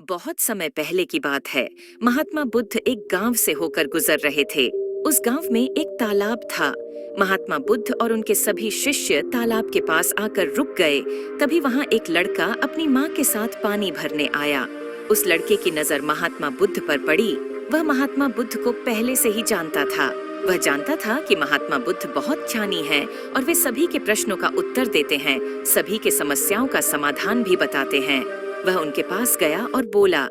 बहुत समय पहले की बात है। महात्मा बुद्ध एक गांव से होकर गुजर रहे थे। उस गांव में एक तालाब था। महात्मा बुद्ध और उनके सभी शिष्य तालाब के पास आकर रुक गए। तभी वहां एक लड़का अपनी माँ के साथ पानी भरने आया। उस लड़के की नजर महात्मा बुद्ध पर पड़ी। वह महात्मा बुद्ध को पहले से ही जानता था। वह जानता था कि महात्मा बुद्ध बहुत ज्ञानी हैं और वे सभी के प्रश्नों का उत्तर देते हैं, सभी के समस्याओं का समाधान भी बताते हैं। वह उनके पास गया और बोला,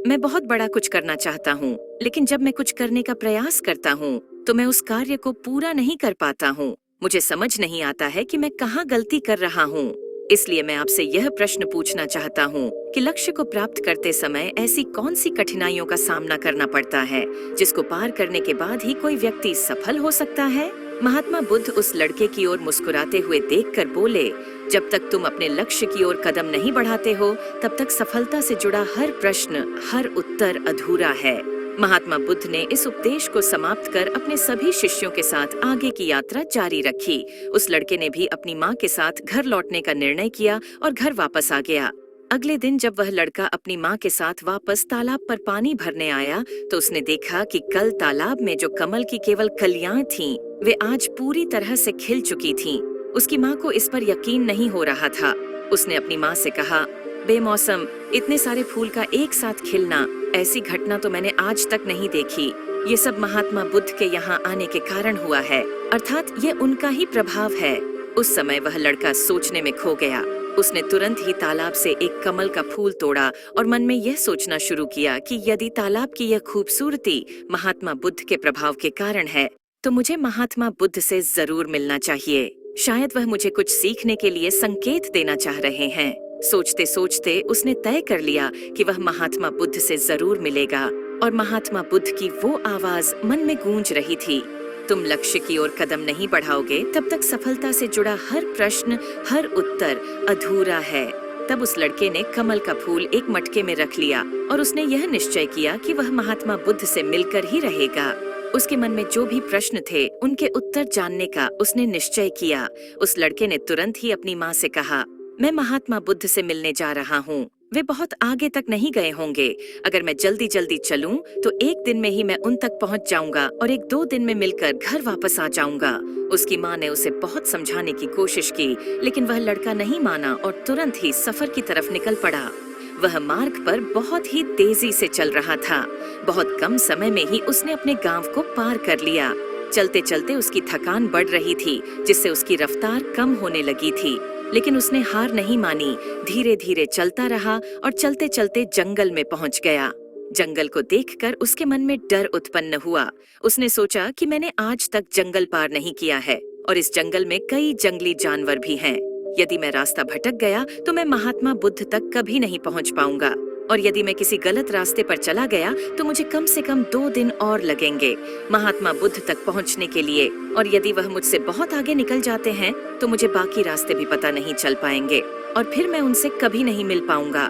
मैं बहुत बड़ा कुछ करना चाहता हूँ, लेकिन जब मैं कुछ करने का प्रयास करता हूँ तो मैं उस कार्य को पूरा नहीं कर पाता हूँ। मुझे समझ नहीं आता है कि मैं कहाँ गलती कर रहा हूँ। इसलिए मैं आपसे यह प्रश्न पूछना चाहता हूँ कि लक्ष्य को प्राप्त करते समय ऐसी कौन सी कठिनाइयों का सामना करना पड़ता है जिसको पार करने के बाद ही कोई व्यक्ति सफल हो सकता है। महात्मा बुद्ध उस लड़के की ओर मुस्कुराते हुए देखकर बोले, जब तक तुम अपने लक्ष्य की ओर कदम नहीं बढ़ाते हो, तब तक सफलता से जुड़ा हर प्रश्न, हर उत्तर अधूरा है। महात्मा बुद्ध ने इस उपदेश को समाप्त कर अपने सभी शिष्यों के साथ आगे की यात्रा जारी रखी। उस लड़के ने भी अपनी माँ के साथ घर लौटने का निर्णय किया और घर वापस आ गया। अगले दिन जब वह लड़का अपनी माँ के साथ वापस तालाब पर पानी भरने आया तो उसने देखा कि कल तालाब में जो कमल की केवल कलियां थीं, वे आज पूरी तरह से खिल चुकी थीं। उसकी माँ को इस पर यकीन नहीं हो रहा था। उसने अपनी माँ से कहा, बेमौसम इतने सारे फूल का एक साथ खिलना, ऐसी घटना तो मैंने आज तक नहीं देखी। ये सब महात्मा बुद्ध के यहाँ आने के कारण हुआ है, अर्थात ये उनका ही प्रभाव है। उस समय वह लड़का सोचने में खो गया। उसने तुरंत ही तालाब से एक कमल का फूल तोड़ा और मन में यह सोचना शुरू किया कि यदि तालाब की यह खूबसूरती महात्मा बुद्ध के प्रभाव के कारण है, तो मुझे महात्मा बुद्ध से जरूर मिलना चाहिए। शायद वह मुझे कुछ सीखने के लिए संकेत देना चाह रहे हैं। सोचते सोचते उसने तय कर लिया कि वह महात्मा बुद्ध से जरूर मिलेगा। और महात्मा बुद्ध की वो आवाज मन में गूंज रही थी, तुम लक्ष्य की ओर कदम नहीं बढ़ाओगे तब तक सफलता से जुड़ा हर प्रश्न, हर उत्तर अधूरा है। तब उस लड़के ने कमल का फूल एक मटके में रख लिया और उसने यह निश्चय किया कि वह महात्मा बुद्ध से मिलकर ही रहेगा। उसके मन में जो भी प्रश्न थे, उनके उत्तर जानने का उसने निश्चय किया। उस लड़के ने तुरंत ही अपनी माँ से कहा, मैं महात्मा बुद्ध से मिलने जा रहा हूँ। वे बहुत आगे तक नहीं गए होंगे। अगर मैं जल्दी जल्दी चलूं तो एक दिन में ही मैं उन तक पहुंच जाऊंगा और एक दो दिन में मिलकर घर वापस आ जाऊंगा। उसकी माँ ने उसे बहुत समझाने की कोशिश की, लेकिन वह लड़का नहीं माना और तुरंत ही सफर की तरफ निकल पड़ा। वह मार्ग पर बहुत ही तेजी से चल रहा था। बहुत कम समय में ही उसने अपने गांव को पार कर लिया। चलते चलते उसकी थकान बढ़ रही थी, जिससे उसकी रफ्तार कम होने लगी थी, लेकिन उसने हार नहीं मानी। धीरे धीरे चलता रहा और चलते चलते जंगल में पहुंच गया। जंगल को देखकर उसके मन में डर उत्पन्न हुआ। उसने सोचा कि मैंने आज तक जंगल पार नहीं किया है और इस जंगल में कई जंगली जानवर भी हैं। यदि मैं रास्ता भटक गया तो मैं महात्मा बुद्ध तक कभी नहीं पहुंच पाऊंगा, और यदि मैं किसी गलत रास्ते पर चला गया तो मुझे कम से कम 2 दिन और लगेंगे महात्मा बुद्ध तक पहुंचने के लिए, और यदि वह मुझसे बहुत आगे निकल जाते हैं तो मुझे बाकी रास्ते भी पता नहीं चल पाएंगे और फिर मैं उनसे कभी नहीं मिल पाऊंगा।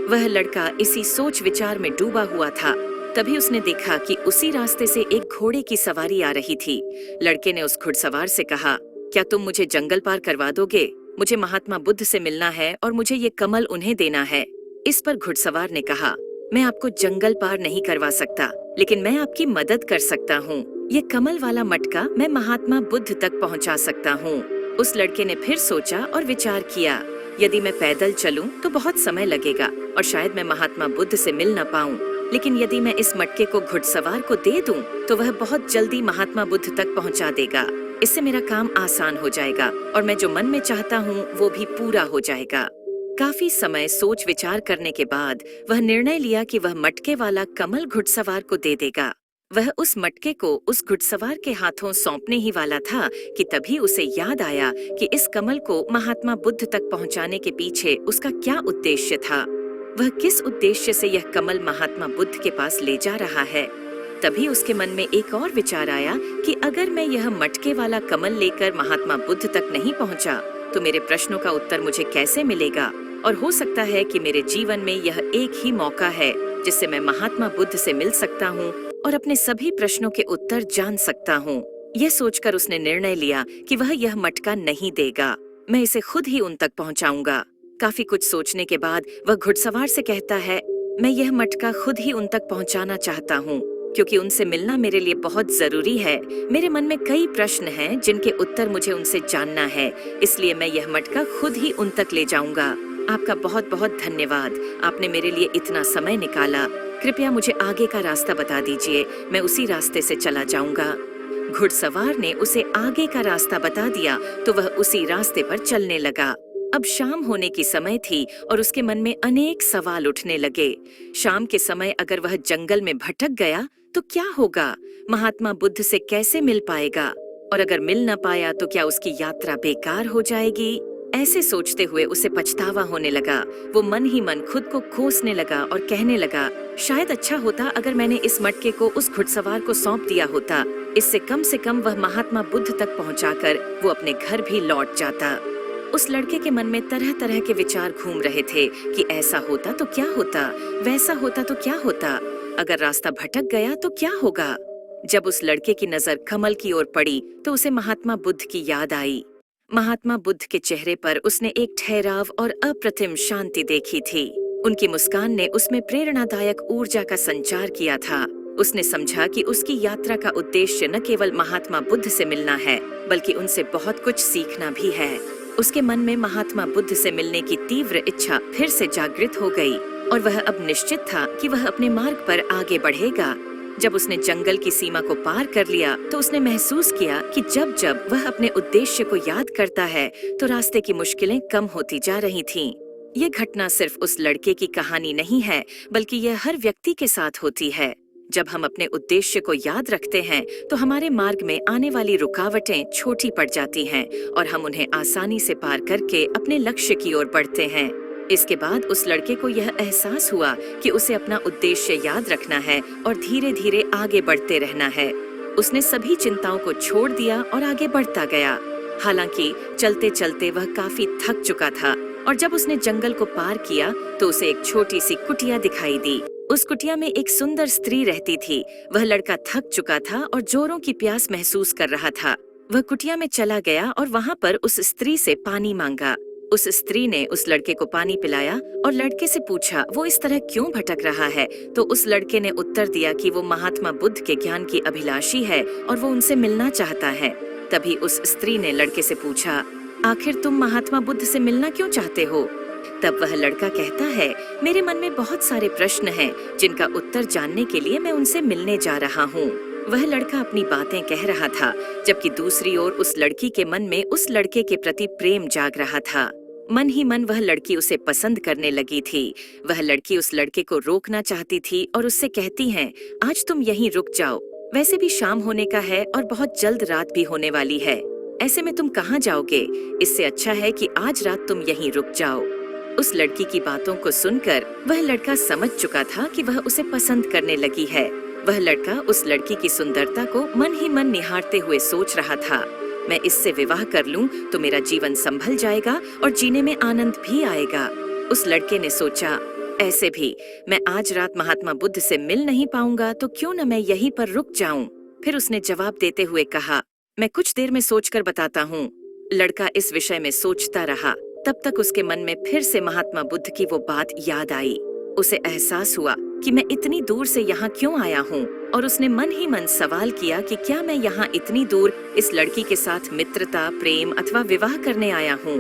वह लड़का इसी सोच विचार में डूबा हुआ था। तभी उसने देखा कि उसी रास्ते से एक घोड़े की सवारी आ रही थी। लड़के ने उस घुड़सवार से कहा, क्या तुम मुझे जंगल पार करवा दोगे? मुझे महात्मा बुद्ध से मिलना है और मुझे ये कमल उन्हें देना है। इस पर घुड़सवार ने कहा, मैं आपको जंगल पार नहीं करवा सकता, लेकिन मैं आपकी मदद कर सकता हूँ। ये कमल वाला मटका मैं महात्मा बुद्ध तक पहुँचा सकता हूँ। उस लड़के ने फिर सोचा और विचार किया, यदि मैं पैदल चलूं तो बहुत समय लगेगा और शायद मैं महात्मा बुद्ध से मिल न पाऊं, लेकिन यदि मैं इस मटके को घुड़सवार को दे दूं तो वह बहुत जल्दी महात्मा बुद्ध तक पहुंचा देगा। इससे मेरा काम आसान हो जाएगा और मैं जो मन में चाहता हूं वो भी पूरा हो जाएगा। काफी समय सोच विचार करने के बाद वह निर्णय लिया कि वह मटके वाला कमल घुड़सवार को दे देगा। वह उस मटके को उस घुड़सवार के हाथों सौंपने ही वाला था कि तभी उसे याद आया कि इस कमल को महात्मा बुद्ध तक पहुंचाने के पीछे उसका क्या उद्देश्य था। वह किस उद्देश्य से यह कमल महात्मा बुद्ध के पास ले जा रहा है। तभी उसके मन में एक और विचार आया कि अगर मैं यह मटके वाला कमल लेकर महात्मा बुद्ध तक नहीं पहुंचा तो मेरे प्रश्नों का उत्तर मुझे कैसे मिलेगा, और हो सकता है कि मेरे जीवन में यह एक ही मौका है जिससे मैं महात्मा बुद्ध से मिल सकता हूँ और अपने सभी प्रश्नों के उत्तर जान सकता हूँ। यह सोचकर उसने निर्णय लिया कि वह यह मटका नहीं देगा, मैं इसे खुद ही उन तक पहुँचाऊंगा। काफी कुछ सोचने के बाद वह घुड़सवार से कहता है, मैं यह मटका खुद ही उन तक पहुंचाना चाहता हूँ, क्योंकि उनसे मिलना मेरे लिए बहुत जरूरी है। मेरे मन में कई प्रश्न हैं जिनके उत्तर मुझे उनसे जानना है, इसलिए मैं यह मटका खुद ही उन तक ले जाऊंगा। आपका बहुत बहुत धन्यवाद, आपने मेरे लिए इतना समय निकाला। कृपया मुझे आगे का रास्ता बता दीजिए, मैं उसी रास्ते से चला जाऊंगा। घुड़सवार ने उसे आगे का रास्ता बता दिया तो वह उसी रास्ते पर चलने लगा। अब शाम होने की समय थी और उसके मन में अनेक सवाल उठने लगे। शाम के समय अगर वह जंगल में भटक गया तो क्या होगा? महात्मा बुद्ध से कैसे मिल पाएगा? और अगर मिल न पाया तो क्या उसकी यात्रा बेकार हो जाएगी? ऐसे सोचते हुए उसे पछतावा होने लगा। वो मन ही मन खुद को कोसने लगा और कहने लगा, शायद अच्छा होता अगर मैंने इस मटके को उस घुड़सवार को सौंप दिया होता। इससे कम से कम वह महात्मा बुद्ध तक पहुंचाकर वो अपने घर भी लौट जाता। उस लड़के के मन में तरह तरह के विचार घूम रहे थे कि ऐसा होता तो क्या होता, वैसा होता तो क्या होता, अगर रास्ता भटक गया तो क्या होगा। जब उस लड़के की नजर कमल की ओर पड़ी तो उसे महात्मा बुद्ध की याद आई। महात्मा बुद्ध के चेहरे पर उसने एक ठहराव और अप्रतिम शांति देखी थी। उनकी मुस्कान ने उसमें प्रेरणादायक ऊर्जा का संचार किया था। उसने समझा कि उसकी यात्रा का उद्देश्य न केवल महात्मा बुद्ध से मिलना है, बल्कि उनसे बहुत कुछ सीखना भी है। उसके मन में महात्मा बुद्ध से मिलने की तीव्र इच्छा फिर से जागृत हो गई और वह अब निश्चित था कि वह अपने मार्ग पर आगे बढ़ेगा। जब उसने जंगल की सीमा को पार कर लिया तो उसने महसूस किया कि जब जब वह अपने उद्देश्य को याद करता है तो रास्ते की मुश्किलें कम होती जा रही थीं। ये घटना सिर्फ उस लड़के की कहानी नहीं है, बल्कि यह हर व्यक्ति के साथ होती है। जब हम अपने उद्देश्य को याद रखते हैं तो हमारे मार्ग में आने वाली रुकावटें छोटी पड़ जाती हैं और हम उन्हें आसानी से पार करके अपने लक्ष्य की ओर बढ़ते हैं। इसके बाद उस लड़के को यह एहसास हुआ कि उसे अपना उद्देश्य याद रखना है और धीरे धीरे आगे बढ़ते रहना है। उसने सभी चिंताओं को छोड़ दिया और आगे बढ़ता गया। हालांकि चलते चलते वह काफी थक चुका था और जब उसने जंगल को पार किया तो उसे एक छोटी सी कुटिया दिखाई दी। उस कुटिया में एक सुंदर स्त्री रहती थी। वह लड़का थक चुका था और जोरों की प्यास महसूस कर रहा था। वह कुटिया में चला गया और वहाँ पर उस स्त्री से पानी मांगा। उस स्त्री ने उस लड़के को पानी पिलाया और लड़के से पूछा वो इस तरह क्यों भटक रहा है। तो उस लड़के ने उत्तर दिया कि वो महात्मा बुद्ध के ज्ञान की अभिलाषी है और वो उनसे मिलना चाहता है। तभी उस स्त्री ने लड़के से पूछा, आखिर तुम महात्मा बुद्ध से मिलना क्यों चाहते हो? तब वह लड़का कहता है, मेरे मन में बहुत सारे प्रश्न हैं जिनका उत्तर जानने के लिए मैं उनसे मिलने जा रहा हूँ। वह लड़का अपनी बातें कह रहा था, जबकि दूसरी ओर उस लड़की के मन में उस लड़के के प्रति प्रेम जाग रहा था। मन ही मन वह लड़की उसे पसंद करने लगी थी। वह लड़की उस लड़के को रोकना चाहती थी और उससे कहती है, आज तुम यहीं रुक जाओ, वैसे भी शाम होने का है और बहुत जल्द रात भी होने वाली है। ऐसे में तुम कहाँ जाओगे? इससे अच्छा है कि आज रात तुम यहीं रुक जाओ। उस लड़की की बातों को सुनकर वह लड़का समझ चुका था कि वह उसे पसंद करने लगी है। वह लड़का उस लड़की की सुंदरता को मन ही मन निहारते हुए सोच रहा था, मैं इससे विवाह कर लूं तो मेरा जीवन संभल जाएगा और जीने में आनंद भी आएगा। उस लड़के ने सोचा, ऐसे भी मैं आज रात महात्मा बुद्ध से मिल नहीं पाऊंगा तो क्यों न मैं यहीं पर रुक जाऊं। फिर उसने जवाब देते हुए कहा, मैं कुछ देर में सोचकर बताता हूँ। लड़का इस विषय में सोचता रहा। तब तक उसके मन में फिर से महात्मा बुद्ध की वो बात याद आई। उसे एहसास हुआ कि मैं इतनी दूर से यहाँ क्यों आया हूँ और उसने मन ही मन सवाल किया कि क्या मैं यहाँ इतनी दूर इस लड़की के साथ मित्रता, प्रेम अथवा विवाह करने आया हूँ?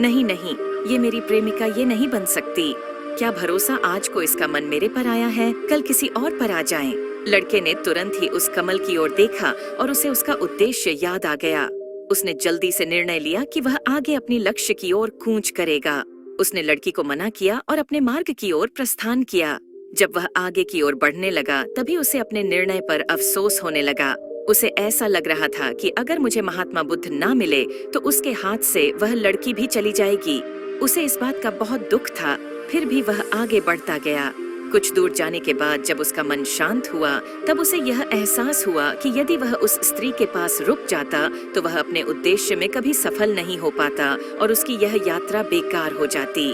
नहीं नहीं, ये मेरी प्रेमिका ये नहीं बन सकती। क्या भरोसा आज को इसका मन मेरे पर आया है, कल किसी और पर आ जाए। लड़के ने तुरंत ही उस कमल की ओर देखा और उसे उसका उद्देश्य याद आ गया। उसने जल्दी से निर्णय लिया कि वह आगे अपनी लक्ष्य की ओर कूच करेगा। उसने लड़की को मना किया और अपने मार्ग की ओर प्रस्थान किया। जब वह आगे की ओर बढ़ने लगा तभी उसे अपने निर्णय पर अफसोस होने लगा। उसे ऐसा लग रहा था कि अगर मुझे महात्मा बुद्ध ना मिले तो उसके हाथ से वह लड़की भी चली जाएगी। उसे इस बात का बहुत दुख था, फिर भी वह आगे बढ़ता गया। कुछ दूर जाने के बाद जब उसका मन शांत हुआ तब उसे यह एहसास हुआ कि यदि वह उस स्त्री के पास रुक जाता तो वह अपने उद्देश्य में कभी सफल नहीं हो पाता और उसकी यह यात्रा बेकार हो जाती।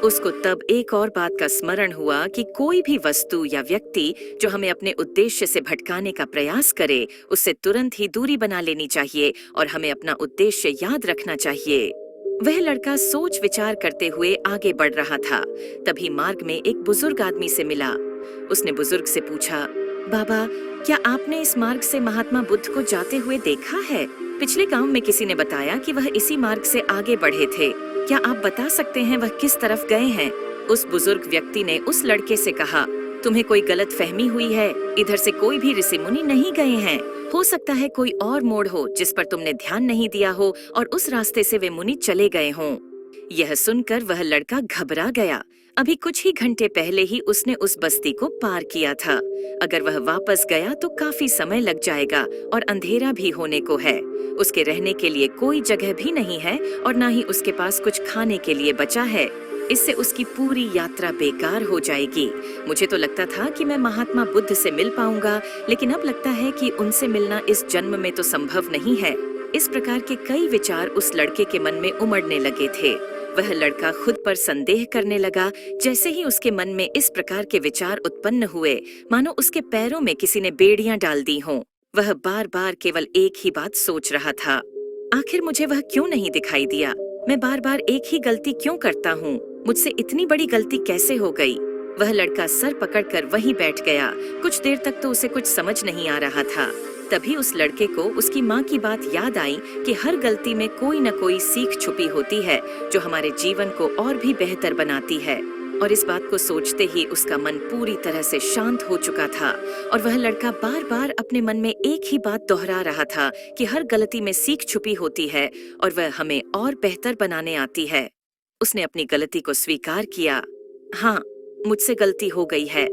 उसको तब एक और बात का स्मरण हुआ कि कोई भी वस्तु या व्यक्ति जो हमें अपने उद्देश्य से भटकाने का प्रयास करे, उससे तुरंत ही दूरी बना लेनी चाहिए और हमें अपना उद्देश्य याद रखना चाहिए। वह लड़का सोच विचार करते हुए आगे बढ़ रहा था। तभी मार्ग में एक बुजुर्ग आदमी से मिला। उसने बुजुर्ग से पूछा, बाबा, क्या आपने इस मार्ग से महात्मा बुद्ध को जाते हुए देखा है? पिछले गांव में किसी ने बताया कि वह इसी मार्ग से आगे बढ़े थे। क्या आप बता सकते हैं वह किस तरफ गए हैं? उस बुजुर्ग व्यक्ति ने उस लड़के से कहा, तुम्हें कोई गलत फहमी हुई है। इधर से कोई भी ऋषि मुनि नहीं गए हैं। हो सकता है कोई और मोड़ हो जिस पर तुमने ध्यान नहीं दिया हो और उस रास्ते से वे मुनि चले गए हों। यह सुनकर वह लड़का घबरा गया। अभी कुछ ही घंटे पहले ही उसने उस बस्ती को पार किया था। अगर वह वापस गया तो काफी समय लग जाएगा और अंधेरा भी होने को है। उसके रहने के लिए कोई जगह भी नहीं है और ना ही उसके पास कुछ खाने के लिए बचा है। इससे उसकी पूरी यात्रा बेकार हो जाएगी। मुझे तो लगता था कि मैं महात्मा बुद्ध से मिल पाऊंगा, लेकिन अब लगता है कि उनसे मिलना इस जन्म में तो संभव नहीं है। इस प्रकार के कई विचार उस लड़के के मन में उमड़ने लगे थे। वह लड़का खुद पर संदेह करने लगा। जैसे ही उसके मन में इस प्रकार के विचार उत्पन्न हुए, मानो उसके पैरों में किसी ने बेड़ियां डाल दी हों। वह बार बार केवल एक ही बात सोच रहा था, आखिर मुझे वह क्यों नहीं दिखाई दिया? मैं बार बार एक ही गलती क्यों करता हूँ? मुझसे इतनी बड़ी गलती कैसे हो गई? वह लड़का सर पकड़कर वहीं बैठ गया। कुछ देर तक तो उसे कुछ समझ नहीं आ रहा था। तभी उस लड़के को उसकी माँ की बात याद आई कि हर गलती में कोई न कोई सीख छुपी होती है जो हमारे जीवन को और भी बेहतर बनाती है। और इस बात को सोचते ही उसका मन पूरी तरह से शांत हो चुका था और वह लड़का बार बार अपने मन में एक ही बात दोहरा रहा था कि हर गलती में सीख छुपी होती है और वह हमें और बेहतर बनाने आती है। उसने अपनी गलती को स्वीकार किया। हाँ, मुझसे गलती हो गई है।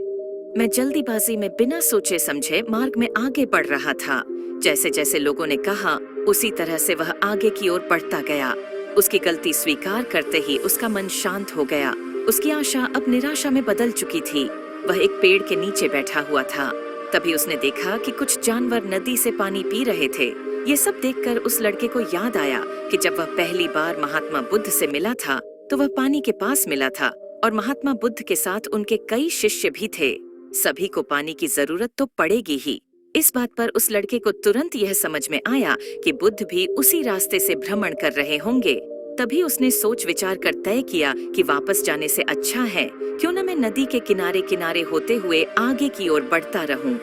मैं जल्दीबाजी में बिना सोचे समझे मार्ग में आगे बढ़ रहा था। जैसे जैसे लोगों ने कहा, उसी तरह से वह आगे की ओर बढ़ता गया। उसकी गलती स्वीकार करते ही उसका मन शांत हो गया। उसकी आशा अब निराशा में बदल चुकी थी। वह एक पेड़ के नीचे बैठा हुआ था। तभी उसने देखा कि कुछ जानवर नदी से पानी पी रहे थे। ये सब देखकर उस लड़के को याद आया कि जब वह पहली बार महात्मा बुद्ध से मिला था तो वह पानी के पास मिला था और महात्मा बुद्ध के साथ उनके कई शिष्य भी थे। सभी को पानी की जरूरत तो पड़ेगी ही। इस बात पर उस लड़के को तुरंत यह समझ में आया कि बुद्ध भी उसी रास्ते से भ्रमण कर रहे होंगे। तभी उसने सोच विचार कर तय किया कि वापस जाने से अच्छा है क्यों न मैं नदी के किनारे किनारे होते हुए आगे की ओर बढ़ता रहूं।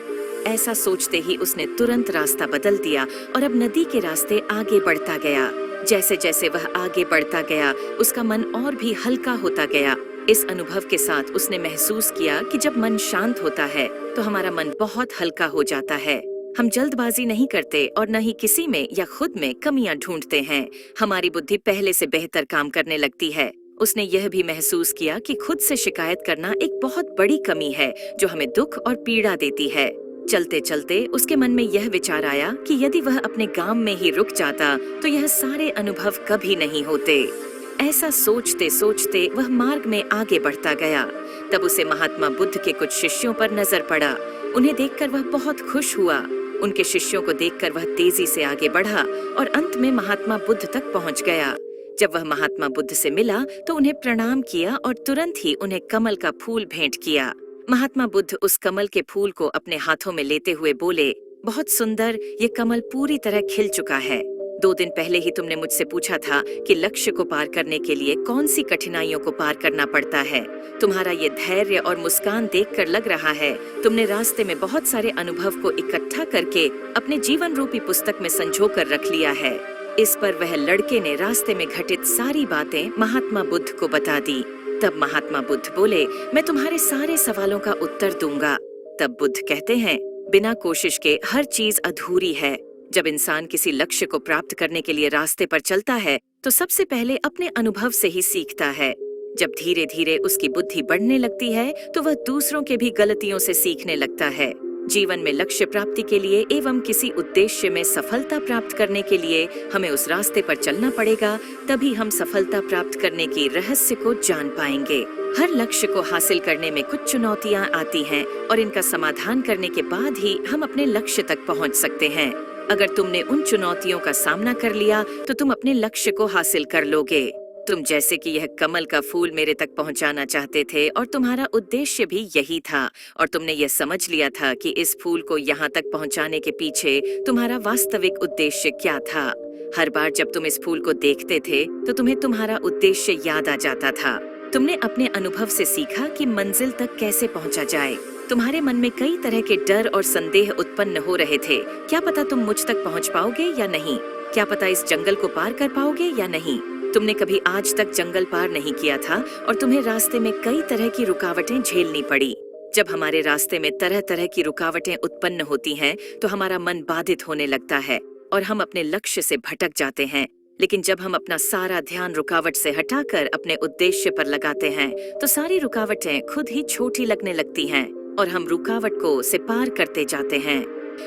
ऐसा सोचते ही उसने तुरंत रास्ता बदल दिया और अब नदी के रास्ते आगे बढ़ता गया। जैसे जैसे वह आगे बढ़ता गया, उसका मन और भी हल्का होता गया। इस अनुभव के साथ उसने महसूस किया कि जब मन शांत होता है तो हमारा मन बहुत हल्का हो जाता है। हम जल्दबाजी नहीं करते और न ही किसी में या खुद में कमियां ढूंढते हैं। हमारी बुद्धि पहले से बेहतर काम करने लगती है। उसने यह भी महसूस किया कि खुद से शिकायत करना एक बहुत बड़ी कमी है जो हमें दुख और पीड़ा देती है। चलते चलते उसके मन में यह विचार आया कि यदि वह अपने गांव में ही रुक जाता तो यह सारे अनुभव कभी नहीं होते। ऐसा सोचते सोचते वह मार्ग में आगे बढ़ता गया। तब उसे महात्मा बुद्ध के कुछ शिष्यों पर नजर पड़ा। उन्हें देखकर वह बहुत खुश हुआ। उनके शिष्यों को देखकर वह तेजी से आगे बढ़ा और अंत में महात्मा बुद्ध तक पहुंच गया। जब वह महात्मा बुद्ध से मिला तो उन्हें प्रणाम किया और तुरंत ही उन्हें कमल का फूल भेंट किया। महात्मा बुद्ध उस कमल के फूल को अपने हाथों में लेते हुए बोले, बहुत सुंदर, ये कमल पूरी तरह खिल चुका है। 2 दिन पहले ही तुमने मुझसे पूछा था कि लक्ष्य को पार करने के लिए कौन सी कठिनाइयों को पार करना पड़ता है। तुम्हारा ये धैर्य और मुस्कान देखकर लग रहा है तुमने रास्ते में बहुत सारे अनुभव को इकट्ठा करके अपने जीवन रूपी पुस्तक में संजो कर रख लिया है। इस पर वह लड़के ने रास्ते में घटित सारी बातें महात्मा बुद्ध को बता दी। तब महात्मा बुद्ध बोले, मैं तुम्हारे सारे सवालों का उत्तर दूंगा। तब बुद्ध कहते हैं, बिना कोशिश के हर चीज अधूरी है। जब इंसान किसी लक्ष्य को प्राप्त करने के लिए रास्ते पर चलता है तो सबसे पहले अपने अनुभव से ही सीखता है। जब धीरे धीरे उसकी बुद्धि बढ़ने लगती है तो वह दूसरों के भी गलतियों से सीखने लगता है। जीवन में लक्ष्य प्राप्ति के लिए एवं किसी उद्देश्य में सफलता प्राप्त करने के लिए हमें उस रास्ते पर चलना पड़ेगा। तभी हम सफलता प्राप्त करने की रहस्य को जान पाएंगे। हर लक्ष्य को हासिल करने में कुछ चुनौतियां आती हैं और इनका समाधान करने के बाद ही हम अपने लक्ष्य तक पहुंच सकते हैं। अगर तुमने उन चुनौतियों का सामना कर लिया तो तुम अपने लक्ष्य को हासिल कर लोगे। तुम जैसे कि यह कमल का फूल मेरे तक पहुंचाना चाहते थे और तुम्हारा उद्देश्य भी यही था और तुमने यह समझ लिया था कि इस फूल को यहाँ तक पहुंचाने के पीछे तुम्हारा वास्तविक उद्देश्य क्या था। हर बार जब तुम इस फूल को देखते थे तो तुम्हें तुम्हारा उद्देश्य याद आ जाता था। तुमने अपने अनुभव से सीखा कि मंजिल तक कैसे पहुंचा जाए। तुम्हारे मन में कई तरह के डर और संदेह उत्पन्न हो रहे थे। क्या पता तुम मुझ तक पहुंच पाओगे या नहीं? क्या पता इस जंगल को पार कर पाओगे या नहीं? तुमने कभी आज तक जंगल पार नहीं किया था और तुम्हें रास्ते में कई तरह की रुकावटें झेलनी पड़ी। जब हमारे रास्ते में तरह तरह की रुकावटें उत्पन्न होती हैं, तो हमारा मन बाधित होने लगता है और हम अपने लक्ष्य से भटक जाते हैं। लेकिन जब हम अपना सारा ध्यान रुकावट से हटाकर अपने उद्देश्य पर लगाते हैं, तो सारी रुकावटें खुद ही छोटी लगने लगती हैं और हम रुकावट को से पार करते जाते हैं।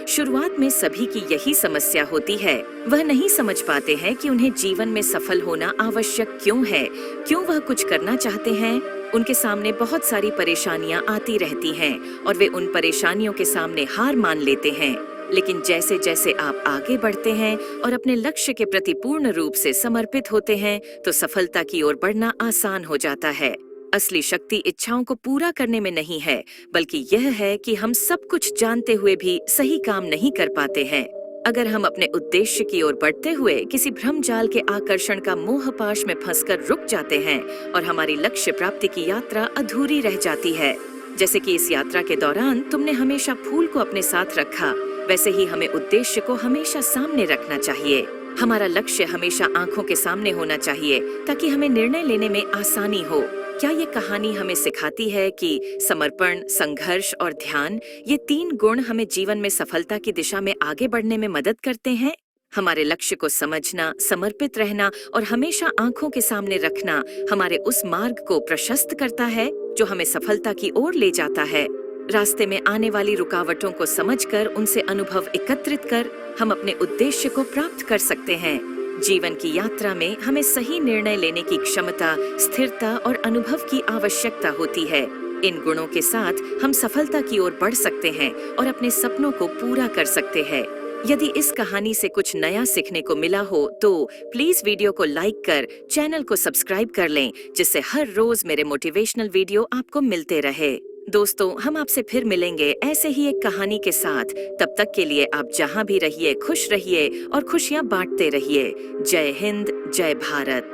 शुरुआत में सभी की यही समस्या होती है। वह नहीं समझ पाते हैं कि उन्हें जीवन में सफल होना आवश्यक क्यों है, क्यों वह कुछ करना चाहते हैं। उनके सामने बहुत सारी परेशानियां आती रहती हैं और वे उन परेशानियों के सामने हार मान लेते हैं। लेकिन जैसे जैसे आप आगे बढ़ते हैं और अपने लक्ष्य के प्रति पूर्ण रूप से समर्पित होते हैं, तो सफलता की ओर बढ़ना आसान हो जाता है। असली शक्ति इच्छाओं को पूरा करने में नहीं है, बल्कि यह है कि हम सब कुछ जानते हुए भी सही काम नहीं कर पाते हैं। अगर हम अपने उद्देश्य की ओर बढ़ते हुए किसी भ्रमजाल के आकर्षण का मोहपाश में फंसकर रुक जाते हैं और हमारी लक्ष्य प्राप्ति की यात्रा अधूरी रह जाती है। जैसे कि इस यात्रा के दौरान तुमने हमेशा फूल को अपने साथ रखा, वैसे ही हमें उद्देश्य को हमेशा सामने रखना चाहिए। हमारा लक्ष्य हमेशा आंखों के सामने होना चाहिए ताकि हमें निर्णय लेने में आसानी हो। क्या ये कहानी हमें सिखाती है कि समर्पण, संघर्ष और ध्यान, ये 3 गुण हमें जीवन में सफलता की दिशा में आगे बढ़ने में मदद करते हैं? हमारे लक्ष्य को समझना, समर्पित रहना और हमेशा आंखों के सामने रखना हमारे उस मार्ग को प्रशस्त करता है जो हमें सफलता की ओर ले जाता है। रास्ते में आने वाली रुकावटों को समझकर उनसे अनुभव एकत्रित कर हम अपने उद्देश्य को प्राप्त कर सकते हैं। जीवन की यात्रा में हमें सही निर्णय लेने की क्षमता, स्थिरता और अनुभव की आवश्यकता होती है। इन गुणों के साथ हम सफलता की ओर बढ़ सकते हैं और अपने सपनों को पूरा कर सकते हैं। यदि इस कहानी से कुछ नया सीखने को मिला हो तो प्लीज वीडियो को लाइक कर चैनल को सब्सक्राइब कर लें, जिससे हर रोज मेरे मोटिवेशनल वीडियो आपको मिलते रहे। दोस्तों, हम आपसे फिर मिलेंगे ऐसे ही एक कहानी के साथ। तब तक के लिए आप जहां भी रहिए, खुश रहिए और खुशियां बांटते रहिए। जय हिंद, जय भारत।